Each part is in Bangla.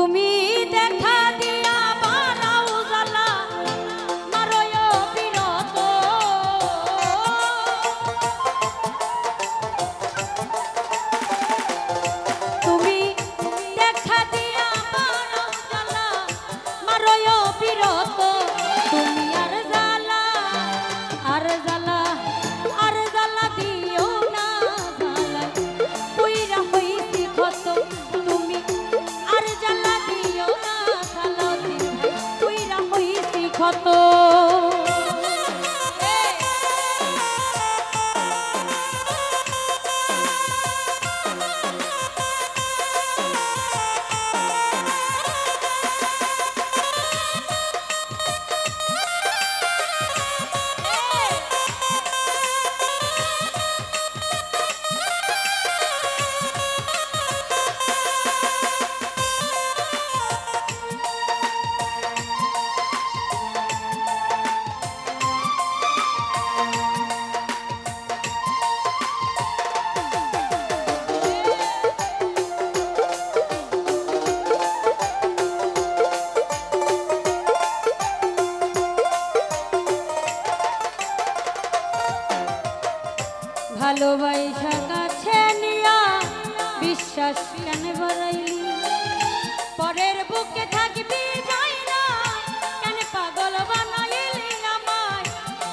তুমি দেখা দিয়া বারাও জ্বালা মারয় বিরত তুমি দেখা দিয়া বারাও জ্বালা মারয় বিরত তুমি আর জ্বালা দিও না জ্বালা পুইরা হইছি ক্ষত তুমি আর জ্বালা দিও না জ্বালা পুইরা হইছি ক্ষত ভালোবাসা কাছে নিয়া বিশ্বাস কেন বাড়াইলি পরের বুকে থাকবি যাই না কেন পাগল বানাইলি আমায়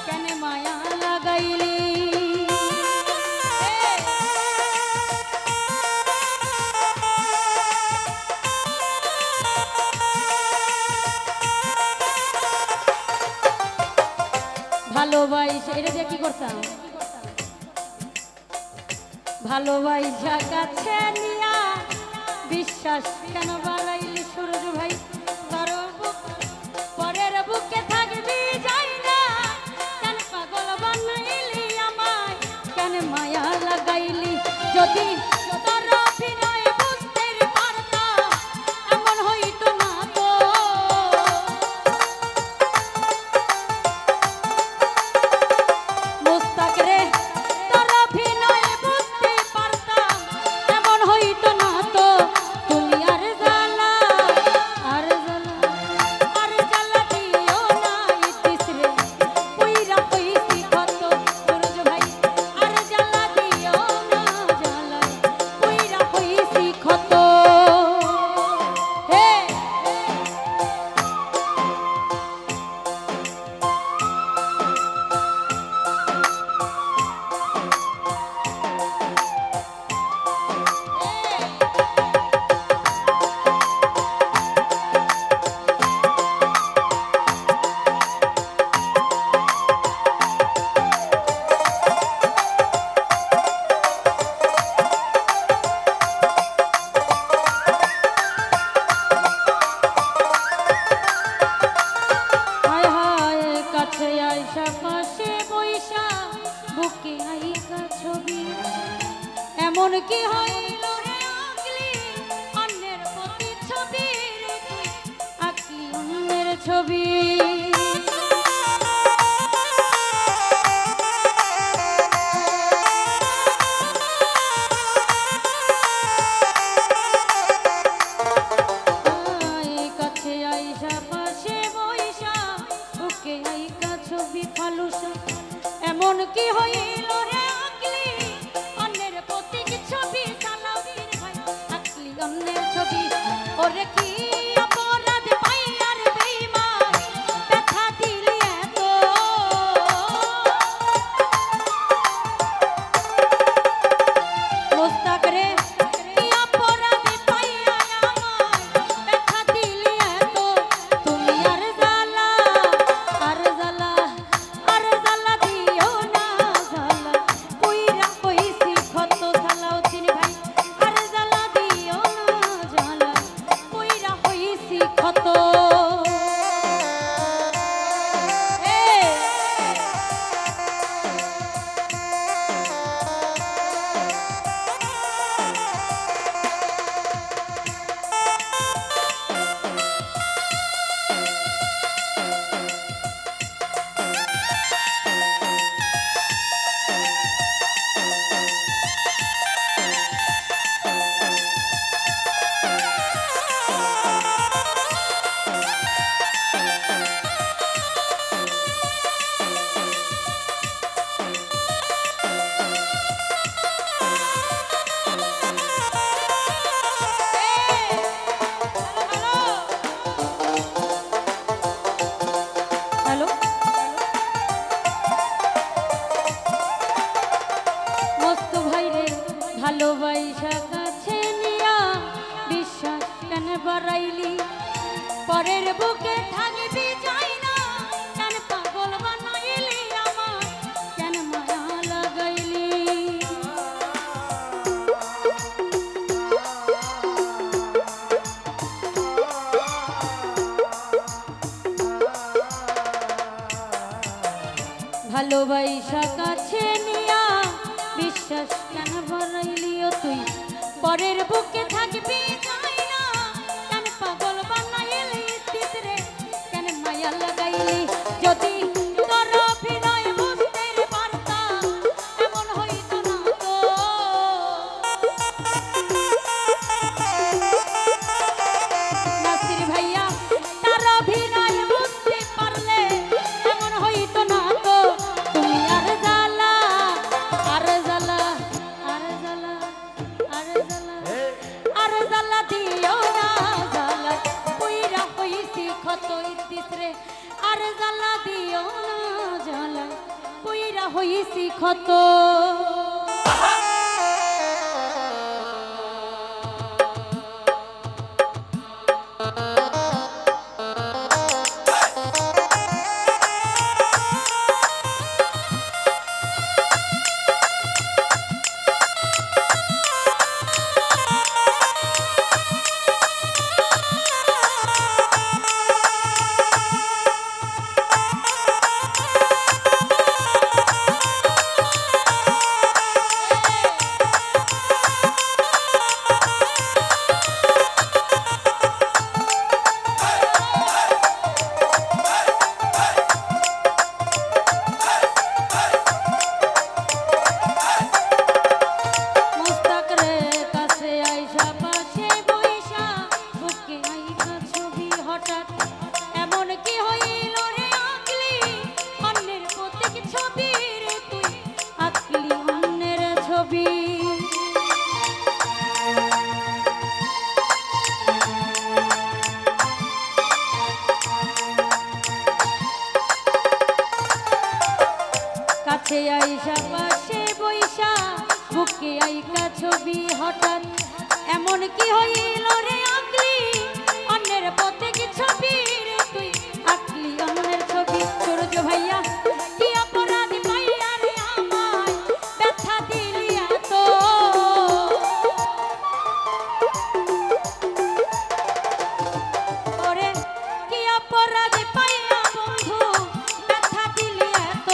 কেন মায়া লাগাইলি ভালোবাসা এটা দিয়ে কি করতাম ভালোবাসা কাছে নিয়া বিশ্বাস কেন বাড়াইলি সূরজ ভাই পরের বুকে থাকবি যাই না কেন পাগল বানাইলি আমায় কেন মায়া লাগাইলি যদি তোর অভিনয় বুঝতে পারতাম এমন হইতো না তো মুস্তাক রে তোর অভিনয় এমন কি হইল রে আগলি অন্যের প্রতি ছবি আঁকলি অন্যের ছবি কাছে আইসা পাশে বইসা বুকে আইকা ছবি ফালুসা এমন কি হইল রে আগলি অন্যের প্রতীক ছবি সালাউদ্দিন ভাই আকলি অন্যের ছবি ওরে কি অপরাধ পাই আর বেঈমান ব্যথা দিলি এত মুস্তাক রে কি অপরাধ পাই আর আমায় ব্যথা দিলি এত তুমি আর জ্বালা দিও না জ্বালা পুইরা হইছি ক্ষত সালাউদ্দিন ভাই আর জ্বালা দিও না জ্বালা পুইরা হইছি ক্ষত বাড়াইলি পরের বুকে থাকবি যাই না কেন পাগল বানাইলি আমার কেন মায়া লাগাইলি ভালোবাসা কাছে নিয়া বিশ্বাস কেন বাড়াইলিও তুই পরের বুকে থাকবি যাই না কেন পাগল বানাইলি তিতরে কেন মায়া লাগাইলি যদি তোর অভিনয় বুঝতে পারতাম এমন হইতো না তো নাসির ভাইয়া তার অভিনয় বুঝতে পারলে এমন হইতো না তো তুমি আর জ্বালা আর জ্বালা আর জ্বালা আর জ্বালা আর জ্বালা দিও না জ্বালা পুইরা হইছি ক্ষত ইতিসরে আর জ্বালা দিও না জ্বালা পুইরা হইছি ক্ষত কাছে আইসা পাশে বইসা বুকে আইকা ছবি হঠাৎ এমন কি হইল রে আঁকলি অন্যের প্রত্যেক ছবি রে তুই আঁকলি অন্যের ছবি সূর্য ভাইয়া কি অপরাধী পাইয়া রে আমায় ব্যথা দিলি এত ওরে কি অপরাধী পাইয়া বন্ধু ব্যথা দিলি এত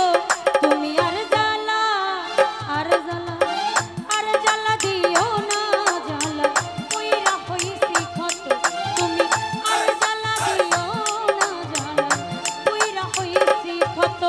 তুমি আর জ্বালা আর জ্বালা আর জ্বালা দিও না জ্বালা পুইরা হইছি ক্ষত তুমি আর জ্বালা দিও না জ্বালা পুইরা হইছি ক্ষত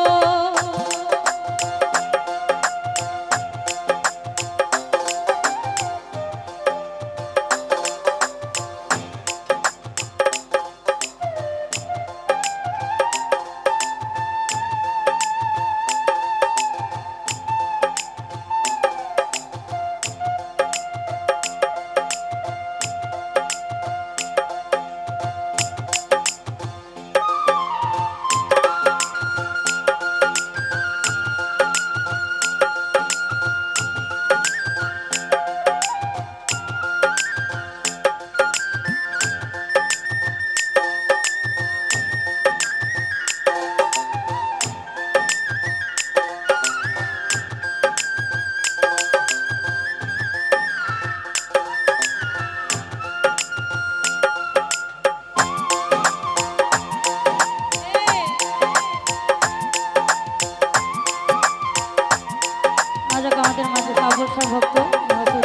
আমাদের মাঝে কাবরসা ভক্ত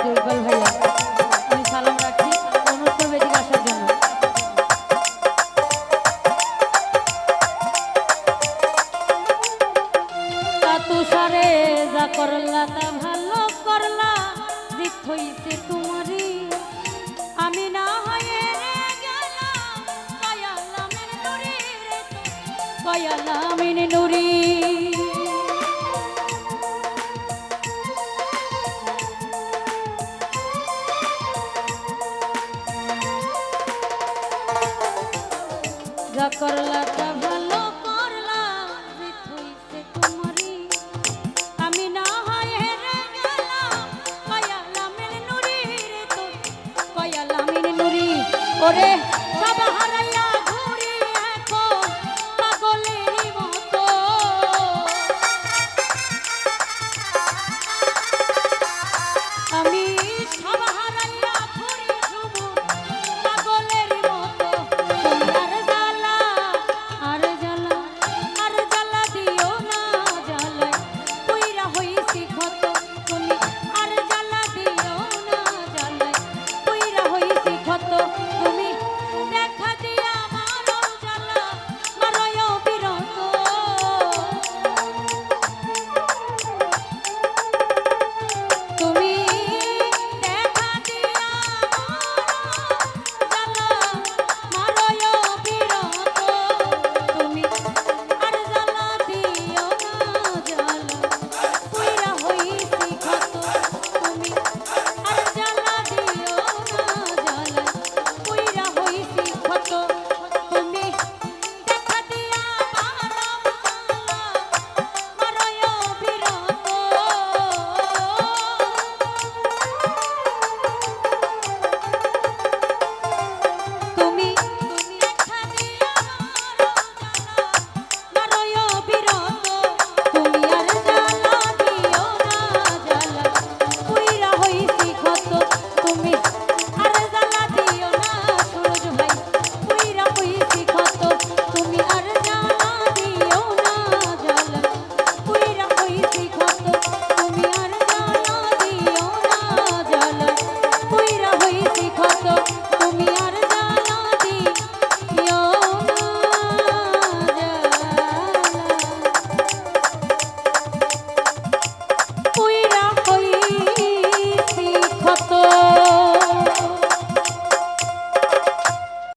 ইকবাল ভাইয়া আমি সালাম রাখি অনুরোধ করবো এদিকে আসার জন্য তুষারে যা করলা তা ভালো করলা জিত হইছে তোমারই আমি না হয়ে গেলাম কয়ালামের নুরি রে কয়ালামের নুরি যা করলা তা ভালো করলা জিত হইছে তোমারই আমি না হয়ে গেলাম কয়ালামের নুরি রে তো কয়ালামের নুরি ও ওরে সব হারাইয়া